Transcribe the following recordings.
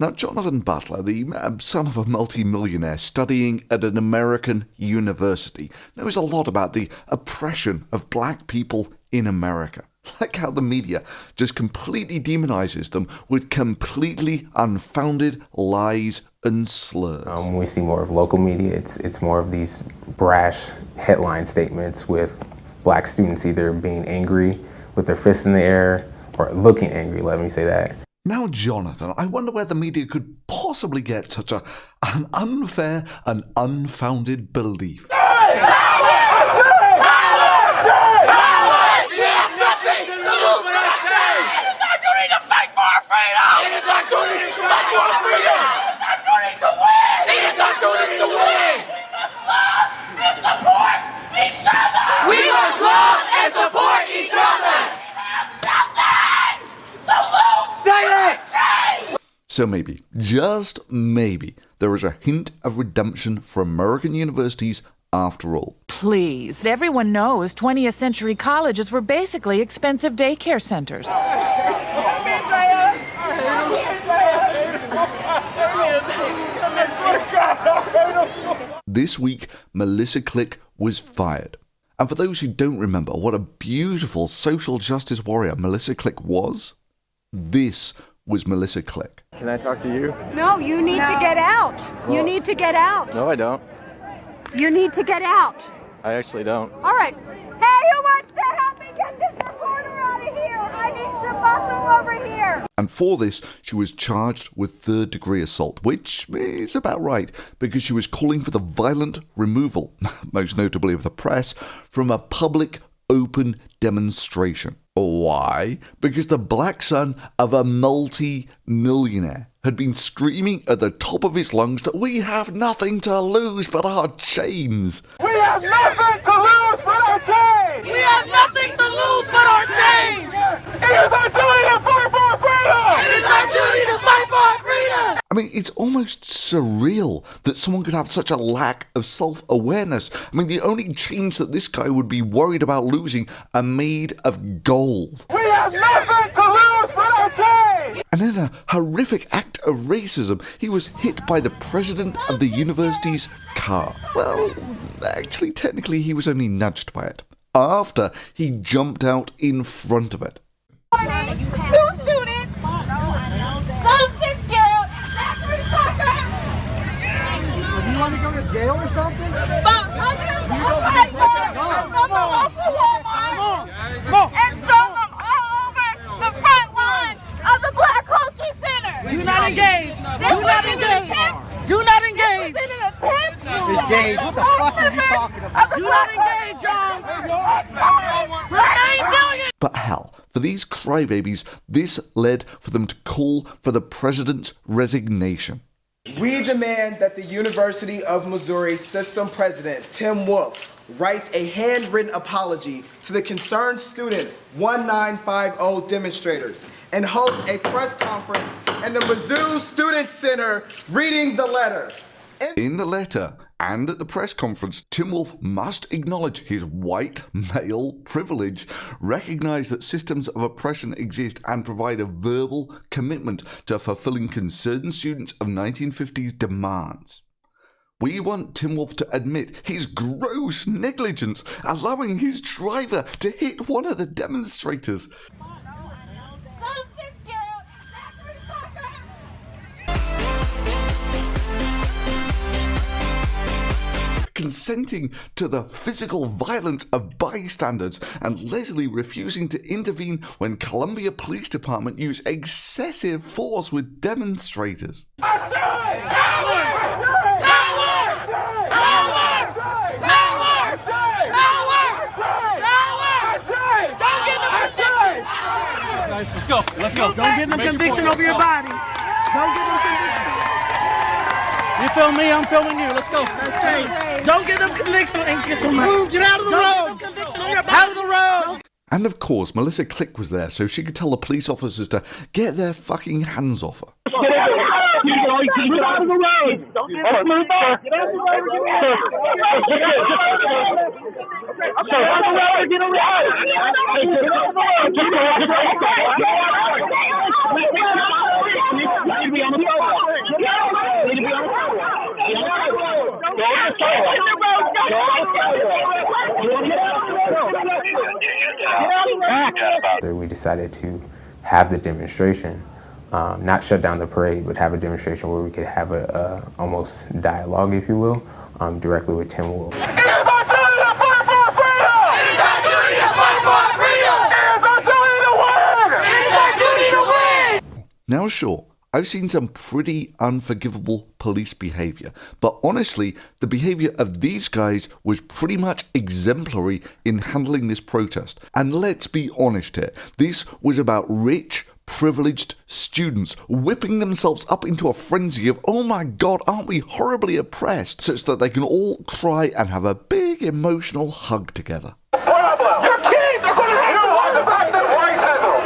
Now, Jonathan Butler, the son of a multi-millionaire studying at an American university, knows a lot about the oppression of black people in America. Like how the media just completely demonizes them with completely unfounded lies and slurs. When we see more of local media, it's more of these brash headline statements with black students either being angry with their fists in the air or looking angry, let me say that. Now, Jonathan, I wonder where the media could possibly get such an unfair and unfounded belief. So maybe, just maybe, there is a hint of redemption for American universities after all. Please, everyone knows 20th century colleges were basically expensive daycare centers. This week, Melissa Click was fired. And for those who don't remember what a beautiful social justice warrior Melissa Click was, this was Melissa Click. Can I talk to you? No, you need to get out. Well, you need to get out. No, I don't. You need to get out. I actually don't. All right. Hey, who wants to help me get this reporter out of here? I need some muscle over here. And for this, she was charged with third-degree assault, which is about right, because she was calling for the violent removal, most notably of the press, from a public, open demonstration. Why? Because the black son of a multi-millionaire had been screaming at the top of his lungs that we have nothing to lose but our chains. We have nothing to lose but our chains! We have nothing to lose but our chains! It is our duty to fight for our freedom! It is our duty to fight for our freedom! I mean, it's almost surreal that someone could have such a lack of self-awareness. I mean, the only chains that this guy would be worried about losing are made of gold. We have nothing to lose but our chains! And in a horrific act of racism, he was hit by the president of the university's car. Well, actually, technically, he was only nudged by it, after he jumped out in front of it. 2 students, some 6-year-old, Do you want to go to jail or something? about hundreds of fighters from the local Walmart and some from all over the front line of the Black Culture Center. Do not engage. Do not engage. Do not engage. This was an attempt. Engage? What the fuck are you talking about? Do not engage, y'all. Remain valiant. But hell, for these crybabies, this led for them to call for the president's resignation. We demand that the University of Missouri System President Tim Wolf writes a handwritten apology to the concerned student 1950 demonstrators and holds a press conference in the Mizzou Student Center reading the letter. In the letter and at the press conference, Tim Wolf must acknowledge his white male privilege, recognize that systems of oppression exist, and provide a verbal commitment to fulfilling concerned students of 1950s demands. We want Tim Wolf to admit his gross negligence, allowing his driver to hit one of the demonstrators. Consenting to the physical violence of bystanders, and Leslie refusing to intervene when Columbia Police Department used excessive force with demonstrators. Guys, let's go. Let's go. Don't get no conviction over your body. Don't get no conviction. You film me, I'm filming you. Let's go. That's great. Don't get them conviction. Thank you so much. Move, get out of the road! Out of the road! And of course, Melissa Click was there, so she could tell the police officers to get their fucking hands off her. Get out of the road! Don't get out of the road! Get out of the road! Get out of the road! We decided to have the demonstration, not shut down the parade, but have a demonstration where we could have a almost dialogue, if you will, directly with Tim Wolf. Now sure, I've seen some pretty unforgivable police behaviour, but honestly, the behaviour of these guys was pretty much exemplary in handling this protest. And let's be honest here, this was about rich, privileged students whipping themselves up into a frenzy of, oh my god, aren't we horribly oppressed, such that they can all cry and have a big emotional hug together. Your kids are going to have to watch about the racism.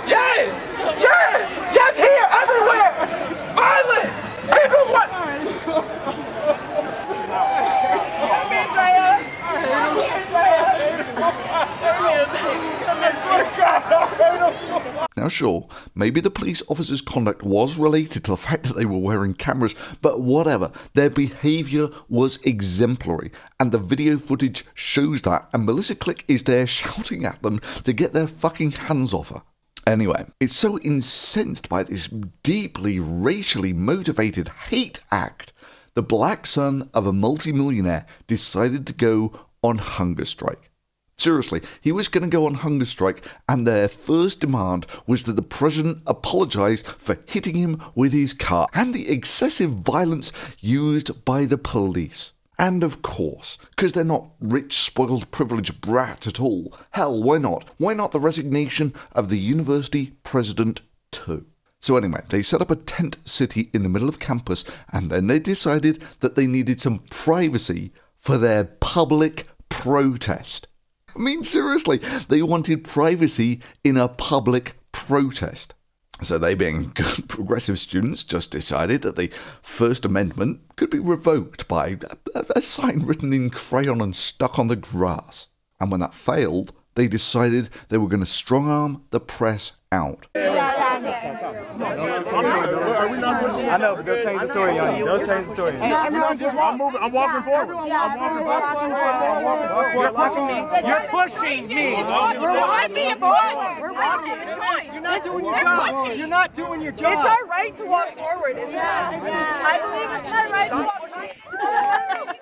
Yes, yes, yes, here, everywhere. Violence. People want. Now sure, maybe the police officers' conduct was related to the fact that they were wearing cameras, but whatever, their behaviour was exemplary, and the video footage shows that, and Melissa Click is there shouting at them to get their fucking hands off her. Anyway, it's so incensed by this deeply racially motivated hate act, the black son of a multimillionaire decided to go on hunger strike. Seriously, he was going to go on hunger strike, and their first demand was that the president apologise for hitting him with his car and the excessive violence used by the police. And of course, because they're not rich, spoiled, privileged brats at all, hell, why not? Why not the resignation of the university president too? So anyway, they set up a tent city in the middle of campus, and then they decided that they needed some privacy for their public protest. I mean, seriously, they wanted privacy in a public protest. So they, being good progressive students, just decided that the First Amendment could be revoked by a sign written in crayon and stuck on the grass. And when that failed, they decided they were going to strong-arm the press out. I know, but they'll change the story on you. They'll change the story. I'm walking forward. You're pushing me. We're being pushed. We're walking. You're not doing your job. You're not doing your job. It's our right to walk forward, isn't it? I believe it's my right to walk forward.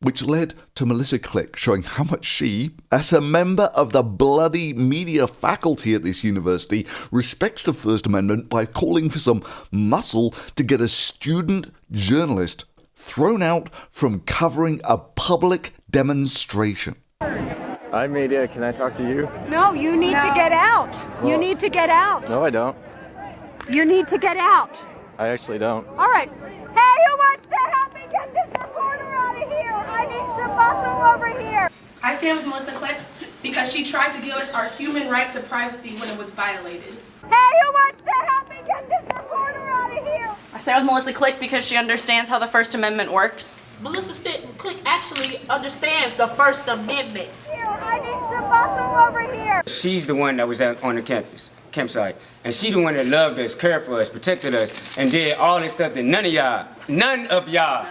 Which led to Melissa Click showing how much she, as a member of the bloody media faculty at this university, respects the First Amendment by calling for some muscle to get a student journalist thrown out from covering a public demonstration. Hi, media. Can I talk to you? No, you need to get out. You need to get out. No, I don't. You need to get out. I actually don't. All right. Hey, who wants to help me get this reporter out of here? I need some muscle over here. I stand with Melissa Click because she tried to give us our human right to privacy when it was violated. Hey, who wants to help me get this reporter out of here? I stand with Melissa Click because she understands how the First Amendment works. Melissa Click actually understands the First Amendment. I need some muscle over here. She's the one that was on the campsite. And she the one that loved us, cared for us, protected us, and did all this stuff that none of y'all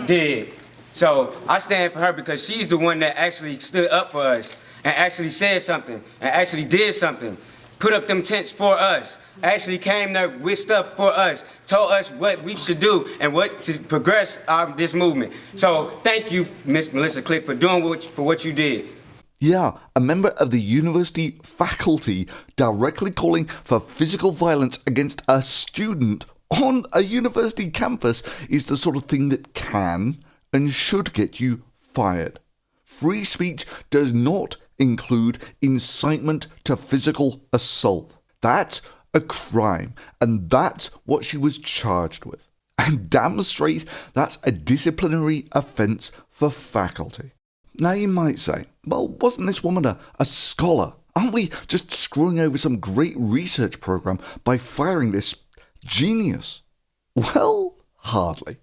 did. So I stand for her because she's the one that actually stood up for us and actually said something and actually did something. Put up them tents for us, actually came there with stuff for us, told us what we should do and what to progress this movement. So thank you, Miss Melissa Click, for doing what you did. Yeah, a member of the university faculty directly calling for physical violence against a student on a university campus is the sort of thing that can and should get you fired. Free speech does not include incitement to physical assault. That's a crime, and that's what she was charged with. And damn straight, that's a disciplinary offence for faculty. Now you might say, well, wasn't this woman a scholar? Aren't we just screwing over some great research program by firing this genius? Well, hardly.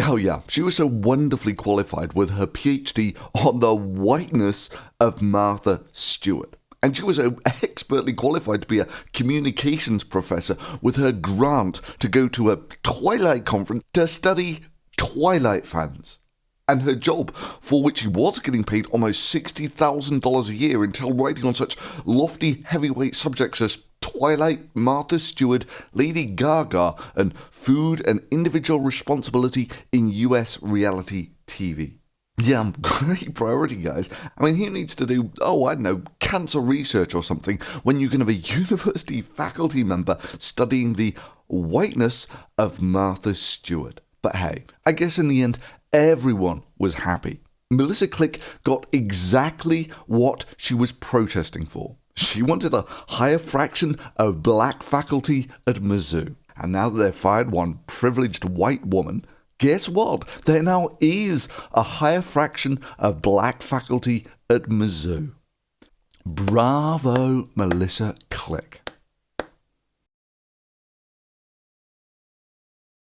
Oh yeah, she was so wonderfully qualified with her PhD on the whiteness of Martha Stewart. And she was so expertly qualified to be a communications professor with her grant to go to a Twilight conference to study Twilight fans. and her job, for which she was getting paid almost $60,000 a year until writing on such lofty heavyweight subjects as Twilight, Martha Stewart, Lady Gaga, and food and individual responsibility in US reality TV. Yeah, great priority, guys. I mean, who needs to do, I don't know, cancer research or something when you can have a university faculty member studying the whiteness of Martha Stewart? But hey, I guess in the end, everyone was happy. Melissa Click got exactly what she was protesting for. She wanted a higher fraction of black faculty at Mizzou. And now that they've fired one privileged white woman, guess what? There now is a higher fraction of black faculty at Mizzou. Bravo, Melissa Click.